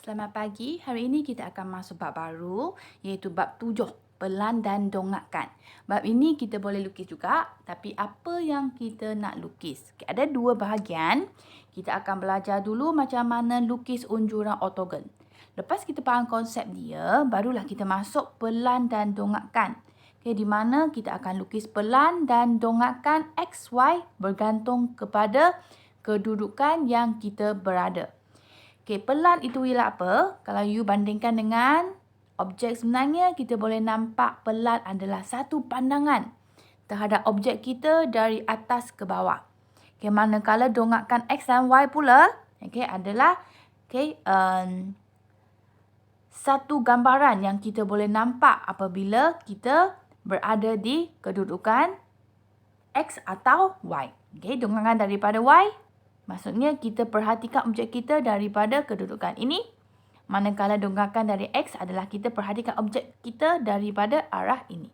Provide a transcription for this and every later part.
Selamat pagi. Hari ini kita akan masuk bab baru iaitu bab 7, pelan dan dongakkan. Bab ini kita boleh lukis juga, tapi apa yang kita nak lukis? Okay, ada dua bahagian. Kita akan belajar dulu macam mana lukis unjuran ortogon. Lepas kita faham konsep dia, barulah kita masuk pelan dan dongakkan. Okay, di mana kita akan lukis pelan dan dongakkan X, Y bergantung kepada kedudukan yang kita berada. Okey, pelan itu ialah apa? Kalau you bandingkan dengan objek sebenarnya, kita boleh nampak pelan adalah satu pandangan terhadap objek kita dari atas ke bawah. Okey, manakala dongakkan X dan Y pula, okey, adalah satu gambaran yang kita boleh nampak apabila kita berada di kedudukan X atau Y. Okey, dongakkan daripada Y. Maksudnya kita perhatikan objek kita daripada kedudukan ini. Manakala dongakkan dari X adalah kita perhatikan objek kita daripada arah ini.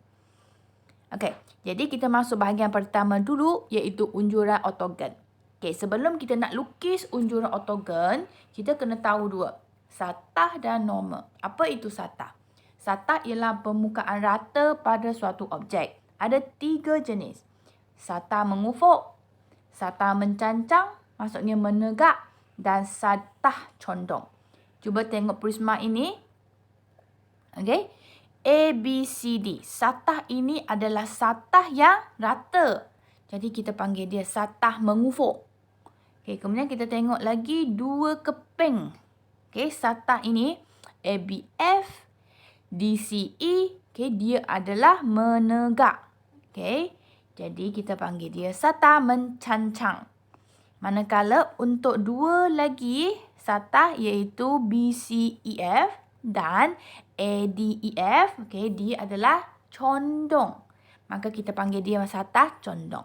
Okey, jadi kita masuk bahagian pertama dulu iaitu unjuran ortogon. Okey, sebelum kita nak lukis unjuran ortogon, kita kena tahu dua. Satah dan normal. Apa itu satah? Satah ialah permukaan rata pada suatu objek. Ada 3 jenis. Satah mengufuk, satah mencancang, maksudnya menegak, dan satah condong. Cuba tengok prisma ini. Okey. A, B, C, D. Satah ini adalah satah yang rata. Jadi kita panggil dia satah mengufuk. Okey, kemudian kita tengok lagi dua keping. Okey, satah ini ABF, DCE, okey, dia adalah menegak. Okey. Jadi kita panggil dia satah mencancang. Manakala untuk dua lagi satah iaitu BCEF dan ADEF, okey, dia adalah condong. Maka kita panggil dia satah condong.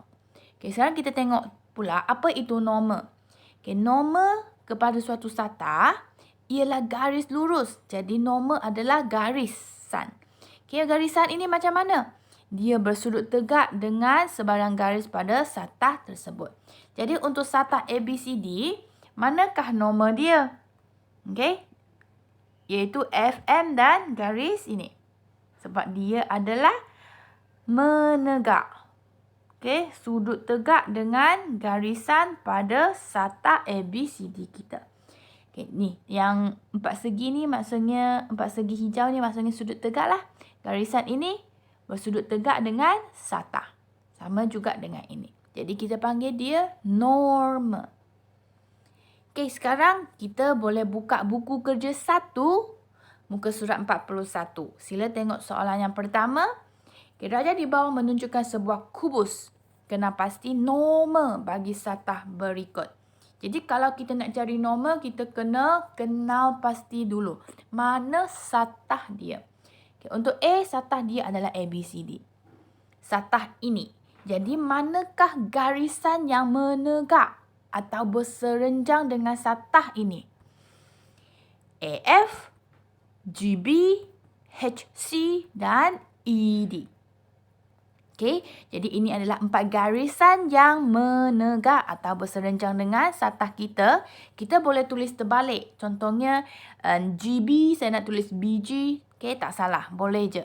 Okey, sekarang kita tengok pula apa itu norma. Okey, norma kepada suatu satah ialah garis lurus. Jadi norma adalah garisan. Okey, garisan ini macam mana? Dia bersudut tegak dengan sebarang garis pada satah tersebut. Jadi untuk satah ABCD, manakah norma dia? Okey. Iaitu FM dan garis ini. Sebab dia adalah menegak. Okey, sudut tegak dengan garisan pada satah ABCD kita. Okey, ni yang empat segi ni maksudnya empat segi hijau ni maksudnya sudut tegak lah. Garisan ini bersudut tegak dengan satah. Sama juga dengan ini. Jadi kita panggil dia norma. Okey, sekarang kita boleh buka buku kerja 1, muka surat 41. Sila tengok soalan yang pertama. Okay, raja di bawah menunjukkan sebuah kubus. Kena pasti norma bagi satah berikut. Jadi kalau kita nak cari norma, kita kena kenal pasti dulu. Mana satah dia? Okay, untuk A, satah dia adalah ABCD. Satah ini. Jadi manakah garisan yang menegak atau berserenjang dengan satah ini? AF, GB, HC dan ED. Okey, jadi ini adalah 4 garisan yang menegak atau berserenjang dengan satah kita. Kita boleh tulis terbalik. Contohnya GB, saya nak tulis BG. Okey, tak salah. Boleh je.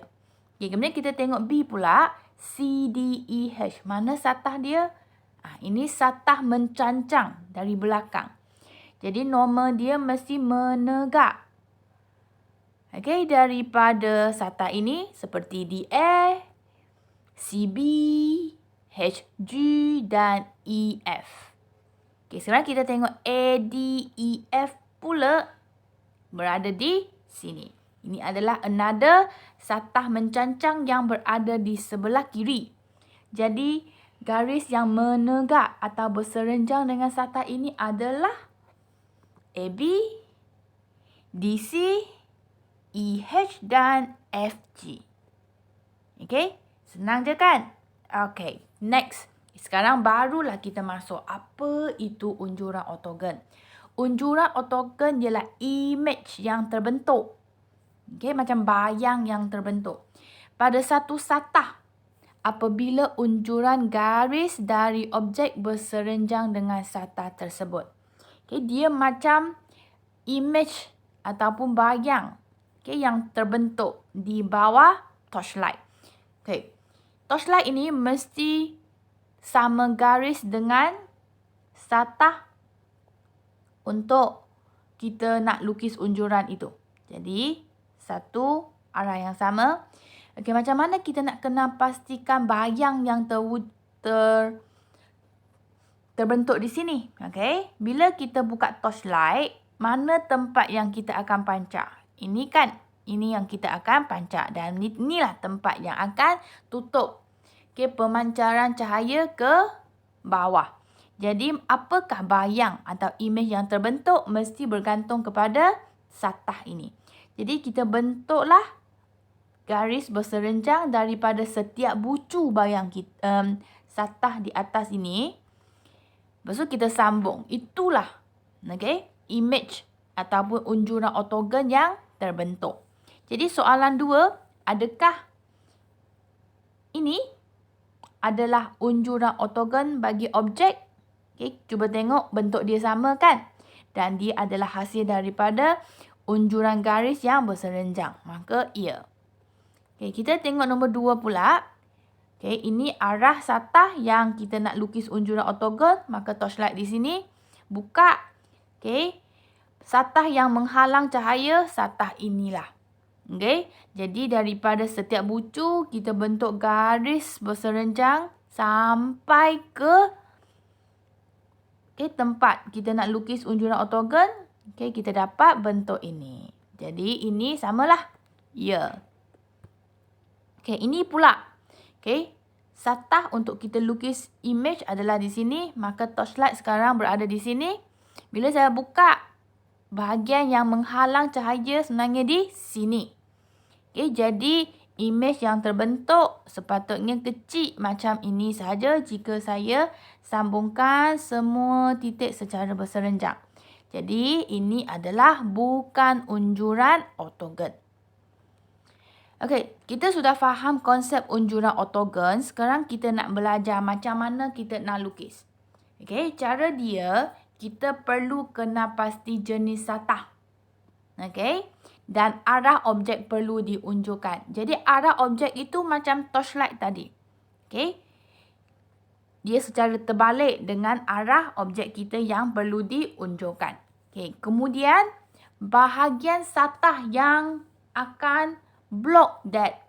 Okay, kemudian kita tengok B pula. CDEH. Mana satah dia? Ini satah mencancang dari belakang. Jadi norma dia mesti menegak. Okey, daripada satah ini seperti DA, CB, HG dan EF. Okey, sekarang kita tengok ADEF pula berada di sini. Ini adalah another satah mencancang yang berada di sebelah kiri. Jadi, garis yang menegak atau berserenjang dengan satah ini adalah AB, DC, EH dan FG. Okey, senang je kan? Okey, next. Sekarang barulah kita masuk apa itu unjuran ortogon. Unjuran ortogon ialah image yang terbentuk. Okey, macam bayang yang terbentuk pada satu satah apabila unjuran garis dari objek berserenjang dengan satah tersebut. Okey, dia macam image ataupun bayang yang terbentuk di bawah torchlight. Torchlight ini mesti sama garis dengan satah untuk kita nak lukis unjuran itu. Jadi, satu arah yang sama. Macam mana kita nak kena pastikan bayang yang terbentuk di sini. Bila kita buka torchlight, mana tempat yang kita akan pancak? Ini yang kita akan pancak. Dan inilah tempat yang akan tutup pemancaran cahaya ke bawah. Jadi, apakah bayang atau imej yang terbentuk mesti bergantung kepada satah ini. Jadi, kita bentuklah garis berserenjang daripada setiap bucu bayang kita, satah di atas ini. Lepas tu kita sambung. Itulah imej ataupun unjuran ortogon yang terbentuk. Jadi, soalan 2, adakah ini adalah unjuran ortogon bagi objek? Cuba tengok bentuk dia sama kan? Dan dia adalah hasil daripada unjuran garis yang berserenjang. Maka ya. Kita tengok nombor 2 pula. Ini arah satah yang kita nak lukis unjuran ortogon. Maka torchlight di sini. Buka. Satah yang menghalang cahaya, satah inilah. Jadi daripada setiap bucu, kita bentuk garis berserenjang sampai ke tempat kita nak lukis unjuran ortogon. Kita dapat bentuk ini. Jadi ini samalah. Ya. Ini pula. Satah untuk kita lukis imej adalah di sini. Maka torchlight sekarang berada di sini. Bila saya buka, bahagian yang menghalang cahaya sebenarnya di sini. Jadi imej yang terbentuk sepatutnya kecil macam ini sahaja jika saya sambungkan semua titik secara berserenjang. Jadi ini adalah bukan unjuran ortogon. Kita sudah faham konsep unjuran ortogon. Sekarang kita nak belajar macam mana kita nak lukis. Cara dia, kita perlu kena pasti jenis satah. Dan arah objek perlu diunjukkan. Jadi arah objek itu macam torchlight tadi. Dia secara terbalik dengan arah objek kita yang perlu diunjukkan. Kemudian bahagian satah yang akan block that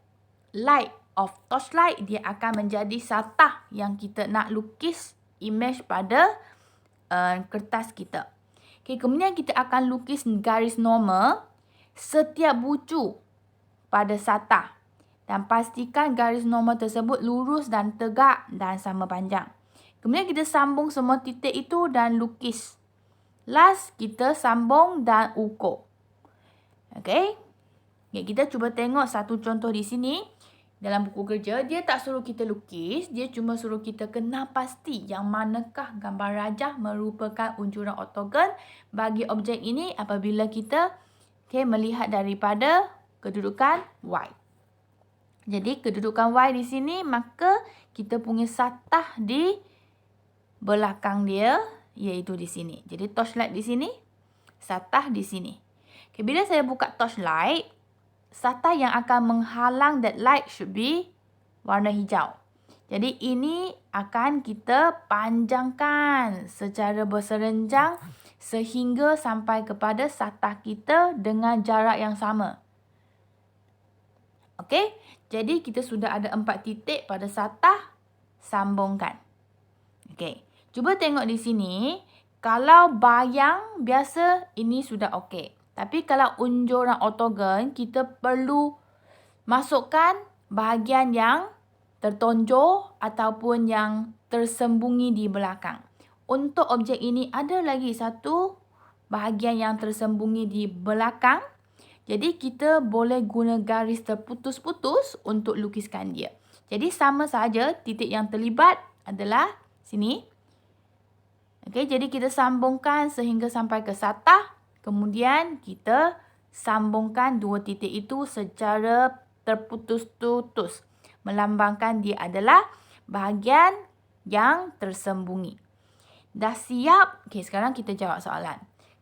light of torchlight, dia akan menjadi satah yang kita nak lukis imej pada kertas kita. Kemudian kita akan lukis garis normal setiap bucu pada satah. Dan pastikan garis normal tersebut lurus dan tegak dan sama panjang. Kemudian kita sambung semua titik itu dan lukis. Last, kita sambung dan ukur. Kita cuba tengok satu contoh di sini. Dalam buku kerja, dia tak suruh kita lukis. Dia cuma suruh kita kena pasti yang manakah gambar rajah merupakan unjuran ortogon bagi objek ini apabila kita melihat daripada kedudukan Y. Jadi, kedudukan Y di sini, maka kita punya satah di belakang dia, iaitu di sini. Jadi, torchlight di sini, satah di sini. Bila saya buka torchlight, satah yang akan menghalang that light should be warna hijau. Jadi, ini akan kita panjangkan secara berserenjang sehingga sampai kepada satah kita dengan jarak yang sama. Jadi kita sudah ada 4 titik pada satah, sambungkan. Cuba tengok di sini. Kalau bayang biasa, ini sudah okey. Tapi kalau unjuran ortogon, kita perlu masukkan bahagian yang tertonjol ataupun yang tersembunyi di belakang. Untuk objek ini ada lagi satu bahagian yang tersembunyi di belakang. Jadi kita boleh guna garis terputus-putus untuk lukiskan dia. Jadi sama saja titik yang terlibat adalah sini. Jadi kita sambungkan sehingga sampai ke satah. Kemudian kita sambungkan 2 titik itu secara terputus-putus. Melambangkan dia adalah bahagian yang tersembunyi. Dah siap? Sekarang kita jawab soalan.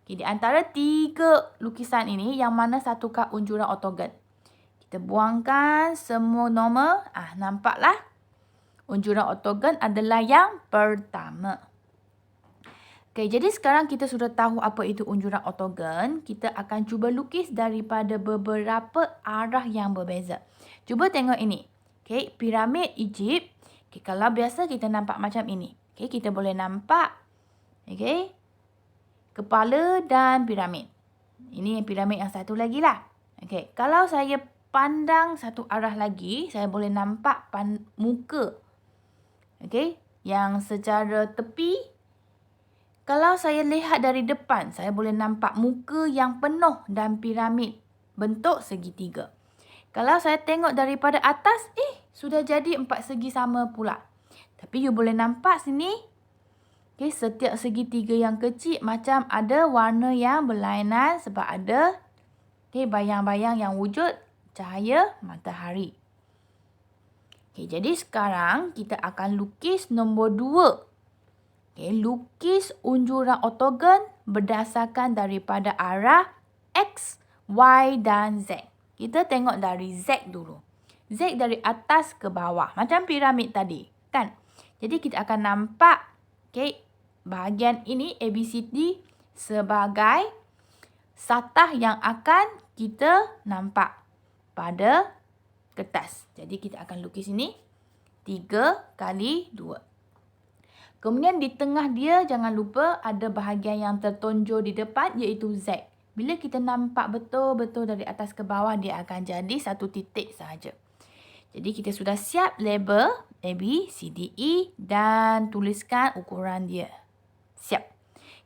Okay, di antara 3 lukisan ini, yang mana satukah unjuran ortogon? Kita buangkan semua normal. Nampaklah unjuran ortogon adalah yang pertama. Okay, jadi sekarang kita sudah tahu apa itu unjuran ortogon. Kita akan cuba lukis daripada beberapa arah yang berbeza. Cuba tengok ini. Okay, piramid Egypt. Okay, kalau biasa kita nampak macam ini. Okay, kita boleh nampak kepala dan piramid. Ini piramid yang satu lagi lah. Okay, kalau saya pandang satu arah lagi, saya boleh nampak muka. Okay, yang secara tepi. Kalau saya lihat dari depan, saya boleh nampak muka yang penuh dan piramid bentuk segitiga. Kalau saya tengok daripada atas, sudah jadi 4 segi sama pula. Tapi you boleh nampak sini, setiap segitiga yang kecil macam ada warna yang berlainan sebab ada bayang-bayang yang wujud cahaya matahari. Jadi sekarang kita akan lukis nombor 2. Lukis unjuran ortogon berdasarkan daripada arah X, Y dan Z. Kita tengok dari Z dulu. Z dari atas ke bawah. Macam piramid tadi. Kan? Jadi kita akan nampak bahagian ini ABCD sebagai satah yang akan kita nampak pada kertas. Jadi kita akan lukis ini 3 kali 2. Kemudian di tengah dia jangan lupa ada bahagian yang tertonjol di depan iaitu Z. Bila kita nampak betul-betul dari atas ke bawah, dia akan jadi satu titik sahaja. Jadi kita sudah siap label A, B, C, D, E dan tuliskan ukuran dia. Siap.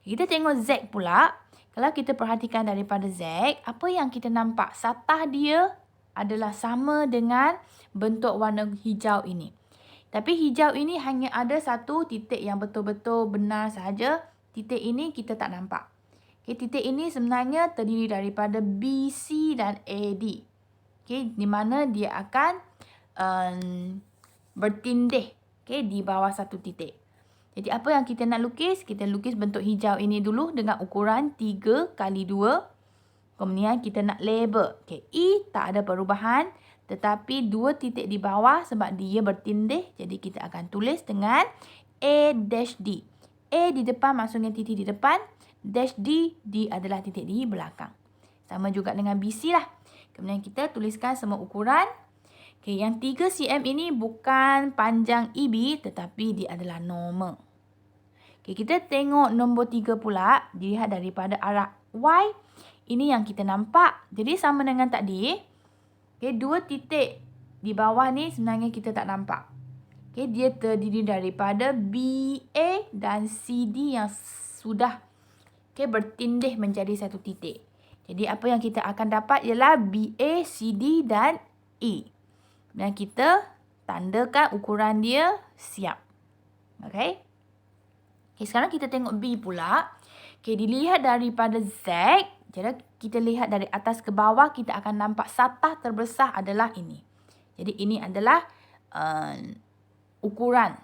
Kita tengok Z pula. Kalau kita perhatikan daripada Z, apa yang kita nampak? Satah dia adalah sama dengan bentuk warna hijau ini. Tapi hijau ini hanya ada satu titik yang betul-betul benar sahaja. Titik ini kita tak nampak. Titik ini sebenarnya terdiri daripada B, C dan A, D. Di mana dia akan bertindih di bawah satu titik. Jadi apa yang kita nak lukis? Kita lukis bentuk hijau ini dulu dengan ukuran 3 kali 2. Kemudian kita nak label. E tak ada perubahan. Tetapi 2 titik di bawah sebab dia bertindih. Jadi kita akan tulis dengan A-D. A di depan maksudnya titik di depan. Dash D, D adalah titik di belakang. Sama juga dengan BC lah. Kemudian kita tuliskan semua ukuran. Yang 3 cm ini bukan panjang EB tetapi dia adalah normal. Kita tengok nombor 3 pula. Dilihat daripada arah Y. Ini yang kita nampak. Jadi sama dengan tadi. 2 titik di bawah ni sebenarnya kita tak nampak. Dia terdiri daripada BA dan CD yang sudah bertindih menjadi satu titik. Jadi apa yang kita akan dapat ialah BA, CD dan E. Dan kita tandakan ukuran dia siap. Sekarang kita tengok B pula. Dilihat daripada Z. Jadi kita lihat dari atas ke bawah, kita akan nampak satah terbesar adalah ini. Jadi ini adalah ukuran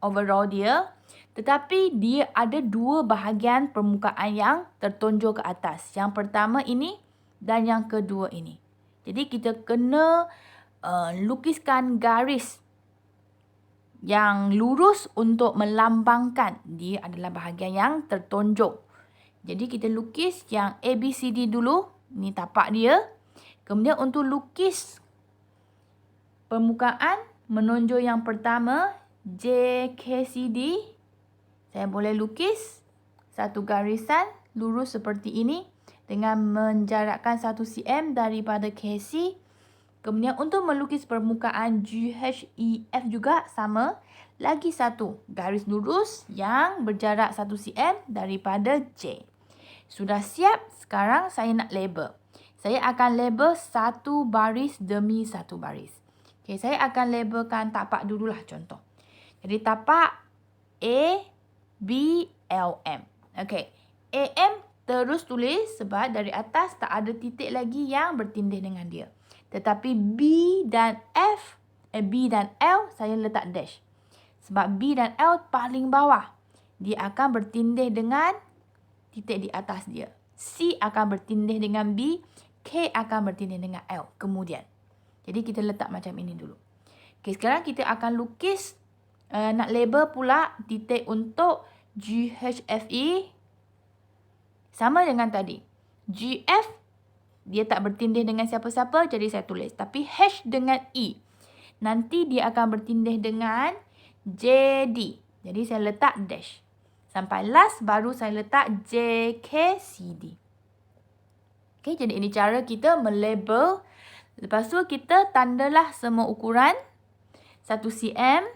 overall dia. Tetapi dia ada 2 bahagian permukaan yang tertonjol ke atas. Yang pertama ini dan yang kedua ini. Jadi kita kena lukiskan garis yang lurus untuk melambangkan dia adalah bahagian yang tertonjol. Jadi kita lukis yang ABCD dulu. Ini tapak dia. Kemudian untuk lukis permukaan menonjol yang pertama JKCD. Saya boleh lukis satu garisan lurus seperti ini. Dengan menjarakkan 1 cm daripada KC. Kemudian untuk melukis permukaan GHEF juga sama. Lagi satu garis lurus yang berjarak 1 cm daripada J. Sudah siap, sekarang saya nak label. Saya akan label satu baris demi satu baris. Saya akan labelkan tapak dululah contoh. Jadi tapak A, B, L, M. AM terus tulis sebab dari atas tak ada titik lagi yang bertindih dengan dia. Tetapi B dan L saya letak dash. Sebab B dan L paling bawah. Dia akan bertindih dengan titik di atas dia. C akan bertindih dengan B, K akan bertindih dengan L kemudian. Jadi kita letak macam ini dulu. Okey, sekarang kita akan lukis nak label pula titik untuk GHFE. Sama dengan tadi. GF dia tak bertindih dengan siapa-siapa, jadi saya tulis. Tapi H dengan E, nanti dia akan bertindih dengan JD. Jadi saya letak dash. Sampai last baru saya letak JKCD. Okey, jadi ini cara kita melabel. Lepas tu kita tandalah semua ukuran 1 cm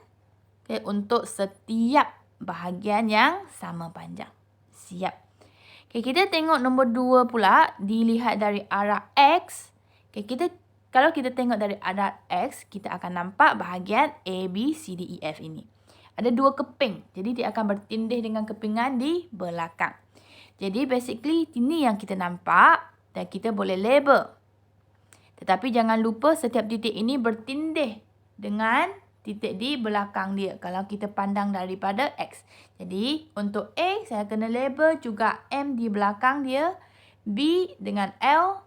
untuk setiap bahagian yang sama panjang. Siap. Okay, kita tengok nombor 2 pula, dilihat dari arah X. Okay, kalau kita tengok dari arah X, kita akan nampak bahagian A, B, C, D, E, F ini. Ada 2 keping. Jadi, dia akan bertindih dengan kepingan di belakang. Jadi, basically, ini yang kita nampak dan kita boleh label. Tetapi, jangan lupa setiap titik ini bertindih dengan titik di belakang dia kalau kita pandang daripada X. Jadi, untuk A, saya kena label juga M di belakang dia, B dengan L,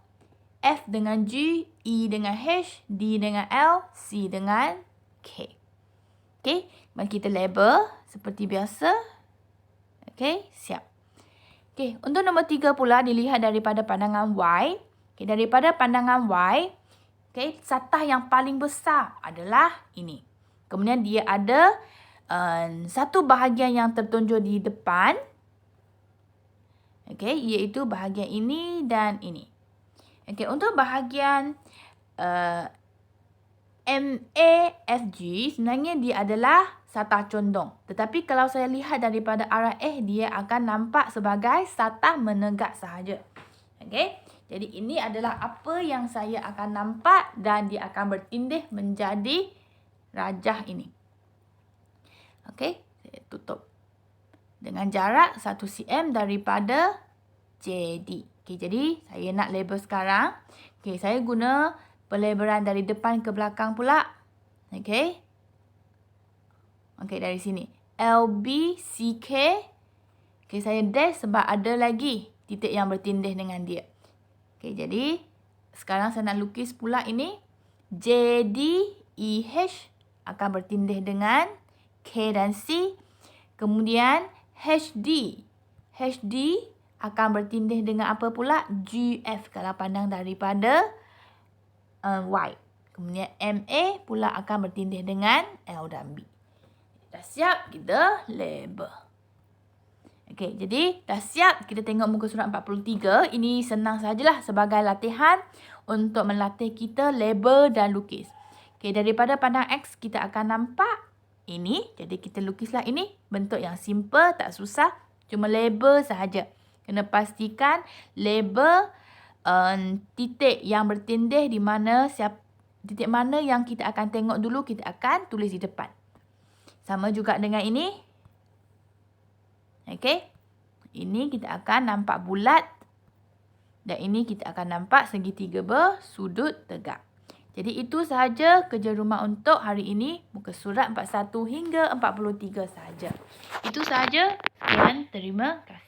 F dengan G, E dengan H, D dengan L, C dengan K. Okey, mari kita label seperti biasa. Okey, siap. Okey, untuk nombor 3 pula dilihat daripada pandangan Y. Okey, daripada pandangan Y, okey, satah yang paling besar adalah ini. Kemudian dia ada satu bahagian yang tertonjol di depan. Okey, iaitu bahagian ini dan ini. Okey, untuk bahagian MAFG sebenarnya dia adalah satah condong. Tetapi kalau saya lihat daripada arah dia akan nampak sebagai satah menegak sahaja. Okey, jadi ini adalah apa yang saya akan nampak dan dia akan bertindih menjadi rajah ini. Okey, saya tutup dengan jarak 1 cm daripada JD. Okey, jadi saya nak label sekarang. Okey, saya guna pelabelan dari depan ke belakang pula. Okey. Okey, dari sini. LBCK. Okey, saya dash sebab ada lagi titik yang bertindih dengan dia. Okey, jadi sekarang saya nak lukis pula ini. JDEH akan bertindih dengan K dan C. Kemudian HD. HD akan bertindih dengan apa pula? GF kalau pandang daripada Y. Kemudian MA pula akan bertindih dengan L dan B. Dah siap, kita label. Okey, jadi dah siap. Kita tengok muka surat 43. Ini senang sajalah sebagai latihan untuk melatih kita label dan lukis. Okey, daripada pandang X kita akan nampak ini. Jadi kita lukislah ini. Bentuk yang simple, tak susah. Cuma label sahaja. Kena pastikan label titik yang bertindih di mana titik mana yang kita akan tengok dulu, kita akan tulis di depan. Sama juga dengan ini. Okey. Ini kita akan nampak bulat. Dan ini kita akan nampak segitiga bersudut tegak. Jadi itu sahaja kerja rumah untuk hari ini. Muka surat 41 hingga 43 sahaja. Itu sahaja. Dan terima kasih.